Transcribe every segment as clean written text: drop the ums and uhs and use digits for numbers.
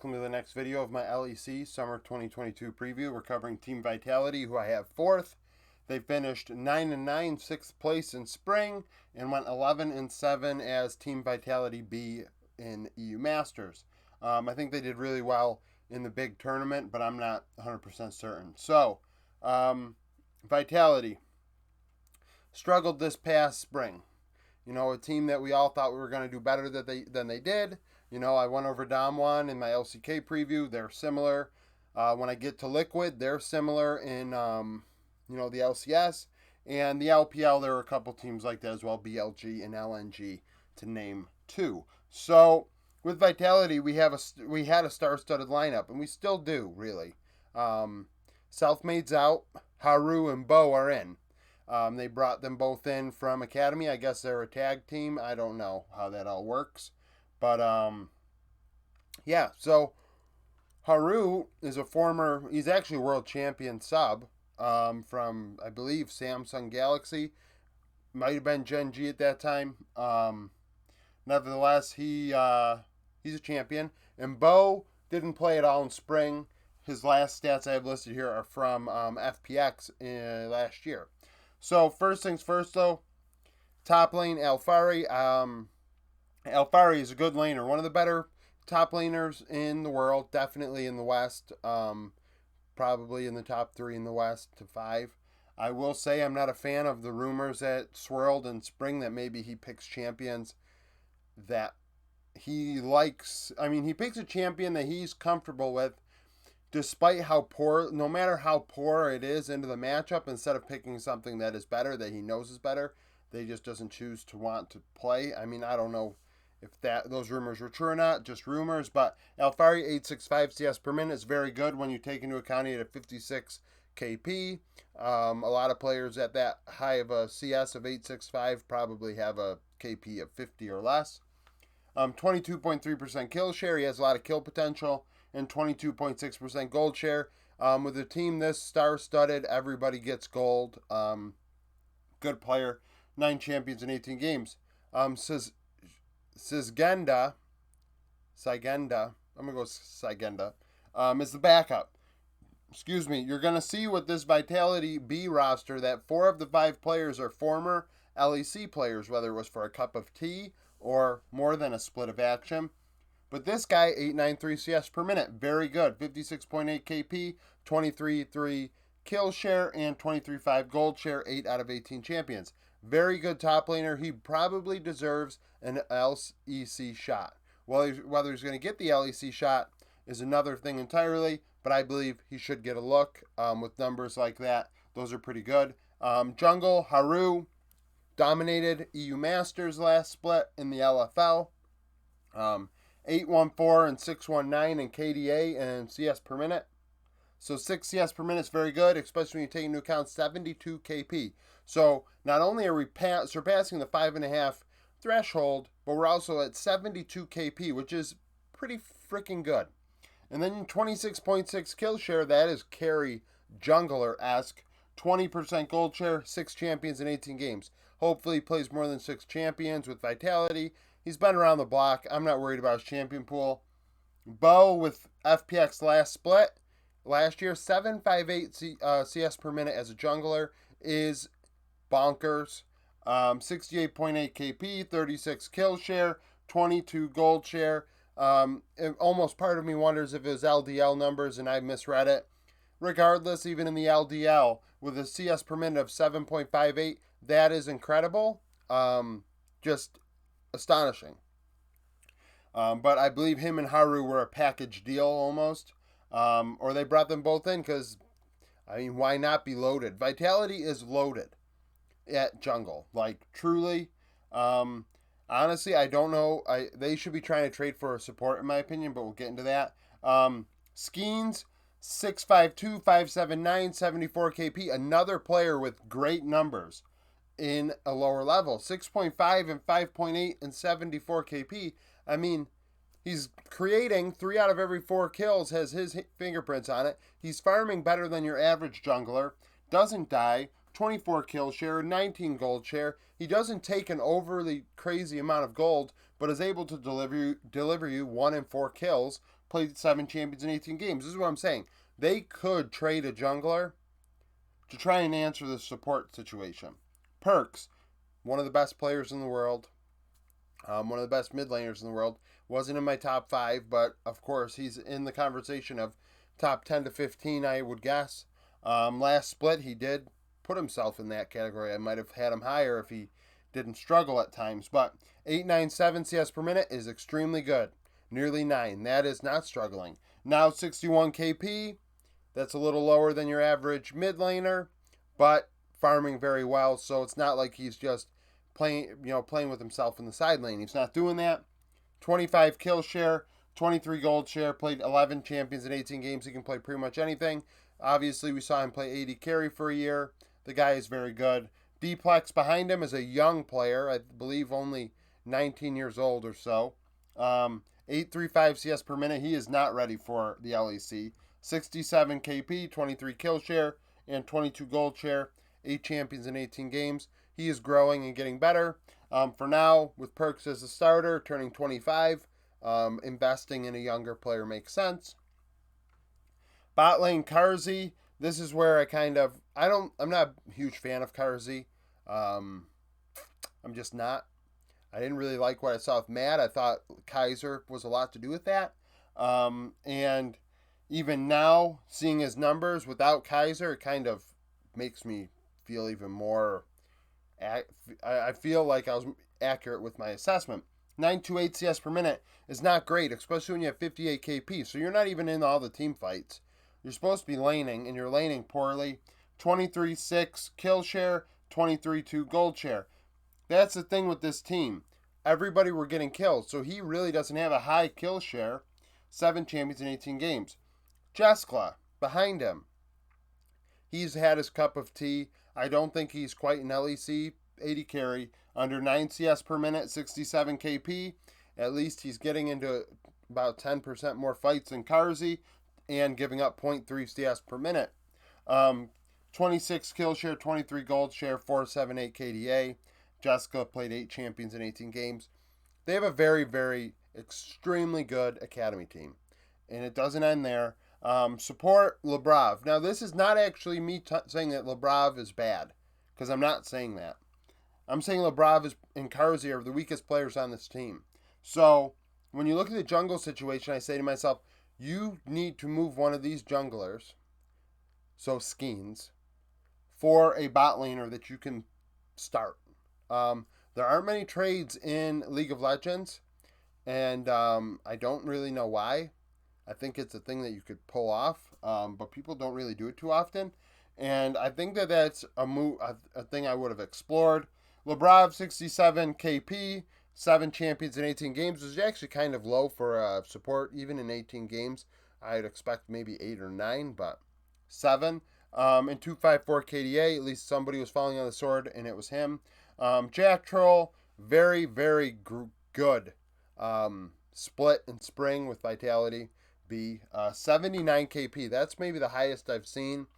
welcome to the next video of my LEC Summer 2022 preview. We're covering Team Vitality, who I have 4th. They finished 9-9, 6th place in spring, and went 11-7 as Team Vitality B in EU Masters. I think they did really well in the big tournament, but I'm not 100% certain. So, Vitality struggled this past spring. You know, a team that we all thought we were going to do better than they did. You know, I went over Dom1 in my LCK preview. They're similar. When I get to Liquid, they're similar in, the LCS. And the LPL, there are a couple teams like that as well, BLG and LNG, to name two. So, with Vitality, we had a star-studded lineup, and we still do, really. Selfmade's out. Haru and Bo are in. They brought them both in from Academy. I guess they're a tag team. I don't know how that all works. But, yeah, so Haru is he's actually a world champion sub from, I believe, Samsung Galaxy. Might have been Gen G at that time. Nevertheless, he's a champion. And Bo didn't play at all in spring. His last stats I have listed here are from FPX last year. So, first things first, though, top lane, Alfari. Alfari is a good laner, one of the better top laners in the world, definitely in the West, probably in the top 3 in the West to 5. I will say I'm not a fan of the rumors that swirled in spring that maybe he picks champions that he likes. I mean, he picks a champion that he's comfortable with, despite how poor, no matter how poor it is into the matchup, instead of picking something that is better, that he knows is better, they just doesn't choose to want to play. I mean, I don't know if those rumors were true or not, just rumors, but Alfari 865 CS per minute is very good when you take into account he had a 56 KP. A lot of players at that high of a CS of 865 probably have a KP of 50 or less. 22.3% kill share, he has a lot of kill potential, and 22.6% gold share. With a team this star-studded, everybody gets gold. Good player, 9 champions in 18 games. Sigenda, I'm going to go Sigenda, is the backup. Excuse me. You're going to see with this Vitality B roster that 4 of the 5 players are former LEC players, whether it was for a cup of tea or more than a split of action. But this guy, 893 CS per minute, very good. 56.8 KP, 23.3 kill share, and 23.5 gold share, 8 out of 18 champions. Very good top laner. He probably deserves an LEC shot. Whether he's going to get the LEC shot is another thing entirely, but I believe he should get a look with numbers like that. Those are pretty good. Jungle, Haru, dominated EU Masters last split in the LFL. 814 and 619 in KDA and CS per minute. So 6 CS per minute is very good, especially when you take into account 72 KP. So not only are we surpassing the 5.5 threshold, but we're also at 72 KP, which is pretty freaking good. And then 26.6 kill share, that is carry jungler-esque. 20% gold share, 6 champions in 18 games. Hopefully he plays more than 6 champions with Vitality. He's been around the block. I'm not worried about his champion pool. Bo with FPX last year, 758 CS per minute as a jungler is bonkers. 68.8 KP, 36 kill share, 22 gold share. Almost part of me wonders if it was LDL numbers and I misread it. Regardless, even in the LDL, with a CS per minute of 7.58, that is incredible. Just astonishing. But I believe him and Haru were a package deal almost. Or they brought them both in because, I mean, why not be loaded? Vitality is loaded at jungle. Like, truly. Honestly, I don't know. They should be trying to trade for support, in my opinion, but we'll get into that. Skeens, 652, 579, 74 KP. Another player with great numbers in a lower level. 6.5 and 5.8 and 74 KP. I mean, he's creating 3 out of every 4 kills, has his fingerprints on it. He's farming better than your average jungler. Doesn't die. 24 kill share, 19 gold share. He doesn't take an overly crazy amount of gold, but is able to deliver you 1 in 4 kills, played 7 champions in 18 games. This is what I'm saying. They could trade a jungler to try and answer the support situation. Perks, one of the best players in the world, one of the best mid laners in the world. Wasn't in my top 5, but of course he's in the conversation of top 10 to 15, I would guess. Last split, he did put himself in that category. I might have had him higher if he didn't struggle at times. But 897 CS per minute is extremely good. Nearly 9. That is not struggling. Now 61 KP. That's a little lower than your average mid laner, but farming very well. So it's not like he's just playing with himself in the side lane. He's not doing that. 25 kill share, 23 gold share, played 11 champions in 18 games. He can play pretty much anything. Obviously, we saw him play AD carry for a year. The guy is very good. Dplex behind him is a young player, I believe only 19 years old or so. 835 CS per minute. He is not ready for the LEC. 67 KP, 23 kill share, and 22 gold share. 8 champions in 18 games. He is growing and getting better. For now, with Perks as a starter, turning 25, investing in a younger player makes sense. Bot lane Karzi. This is where I'm not a huge fan of Karzi. I'm just not. I didn't really like what I saw with Matt. I thought Kaiser was a lot to do with that. And even now, seeing his numbers without Kaiser, it kind of makes me feel even more. I feel like I was accurate with my assessment. 928 CS per minute is not great, especially when you have 58 KP. So you're not even in all the team fights. You're supposed to be laning, and you're laning poorly. 23-6 kill share, 23-2 gold share. That's the thing with this team. Everybody were getting killed, so he really doesn't have a high kill share. 7 champions in 18 games. Jeskla, behind him. He's had his cup of tea. I don't think he's quite an LEC 80 carry. Under 9 CS per minute, 67 KP. At least he's getting into about 10% more fights than Karzi and giving up 0.3 CS per minute. 26 kill share, 23 gold share, 478 KDA. Jessica played 8 champions in 18 games. They have a very, very extremely good academy team. And it doesn't end there. Support Lebrav. Now, this is not actually me saying that Lebrav is bad, because I'm not saying that. I'm saying Lebrav and Karzi are the weakest players on this team. So, when you look at the jungle situation, I say to myself, you need to move one of these junglers, so Skeens, for a bot laner that you can start. There aren't many trades in League of Legends, and I don't really know why. I think it's a thing that you could pull off, but people don't really do it too often. And I think that that's a thing I would have explored. Lebrav, 67 KP, 7 champions in 18 games, is actually kind of low for support, even in 18 games. I'd expect maybe 8 or 9, but 7. And 254 KDA, at least somebody was falling on the sword, and it was him. Jack Troll, very, very good. Split and spring with Vitality. 79 KP. That's maybe the highest I've seen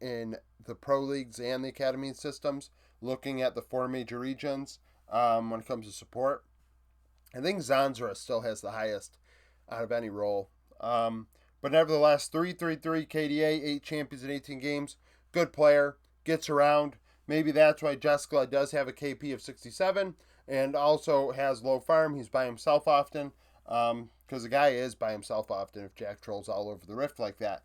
in the pro leagues and the academy systems, looking at the 4 major regions when it comes to support. I think Zanzra still has the highest out of any role. But nevertheless, 333 KDA, 8 champions in 18 games. Good player, gets around. Maybe that's why Jessica does have a KP of 67 and also has low farm. He's by himself often. Because the guy is by himself often if Jack Troll's all over the rift like that.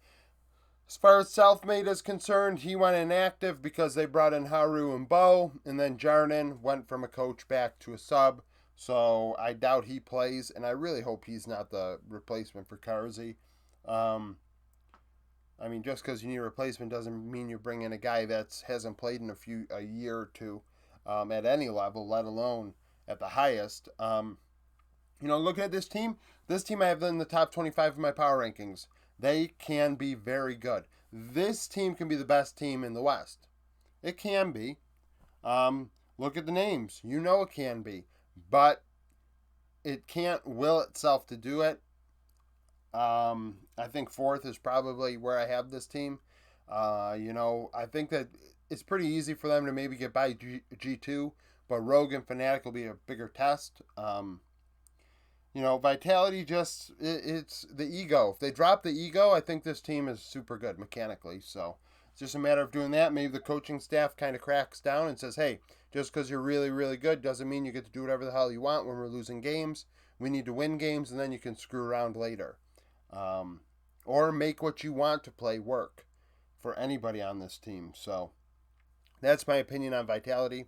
As far as Selfmade is concerned, he went inactive because they brought in Haru and Bo, and then Jarnan went from a coach back to a sub, so I doubt he plays, and I really hope he's not the replacement for Karzi. I mean, just because you need a replacement doesn't mean you bring in a guy that hasn't played in a year or two at any level, let alone at the highest. Looking at this team I have in the top 25 of my power rankings. They can be very good. This team can be the best team in the West. It can be. Look at the names. You know it can be. But it can't will itself to do it. I think 4th is probably where I have this team. I think that it's pretty easy for them to maybe get by G2, but Rogue and Fnatic will be a bigger test. Vitality it's the ego. If they drop the ego, I think this team is super good mechanically. So it's just a matter of doing that. Maybe the coaching staff kind of cracks down and says, hey, just because you're really, really good doesn't mean you get to do whatever the hell you want when we're losing games. We need to win games, and then you can screw around later. Or make what you want to play work for anybody on this team. So that's my opinion on Vitality.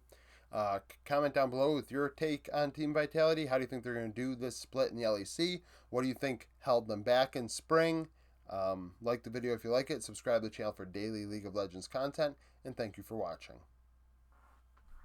Comment down below with your take on Team Vitality. How do you think they're going to do this split in the LEC? What do you think held them back in spring? Like the video if you like it. Subscribe to the channel for daily League of Legends content. And thank you for watching.